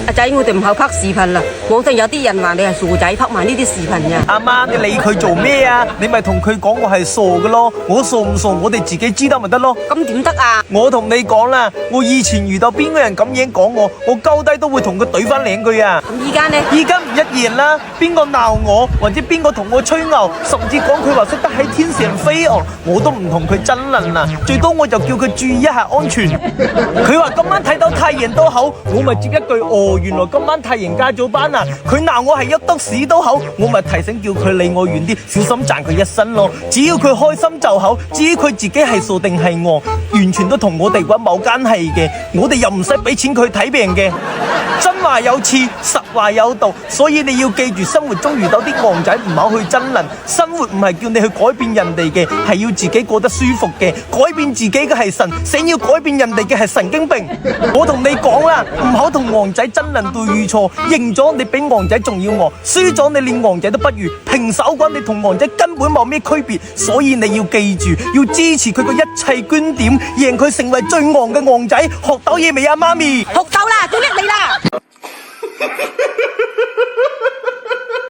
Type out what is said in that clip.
阿仔，我哋唔好拍視頻啦，網上有啲人話你係傻仔，拍埋呢啲視頻呀。阿媽，你理佢做咩啊？你咪同佢講我係傻嘅咯，我傻唔傻我哋自己知得咪得咯。咁點得啊？我同你講啦，我以前遇到邊個人咁樣講我鳩低都會同佢懟翻兩句啊。咁依家呢？依家唔一樣啦，邊個鬧我或者邊個同我吹牛，甚至講佢話識得喺天上飛我都唔同佢爭論啦，最多我就叫佢注意一下安全。佢話今晚睇到太陽都好，我咪接一句原來今晚太陽加咗班啊。佢鬧我係一篤屎都好，我咪提醒叫佢離我遠啲，小心賺佢一身咯。只要佢開心就好，至於佢自己係傻定係戇，完全都同我哋冇關係嘅，我哋又唔使俾錢佢睇病嘅。真話有刺，實話有道，所以你要記住，生活中遇到啲戇仔唔好去爭論。生活唔係叫你去改變人哋嘅，係要自己過得舒服嘅。改變自己嘅係神，想要改變人哋嘅係神經病。我同你講啦，唔好同戇仔爭論對與錯，贏咗你比戇仔仲要戇，輸咗你連戇仔都不如，平手嘅話你同戇仔根本冇咩區別。所以你要記住，要支持佢個一切觀點，贏佢成為最戇嘅戇仔。學到嘢未啊，媽咪？學到啦，最叻你啦！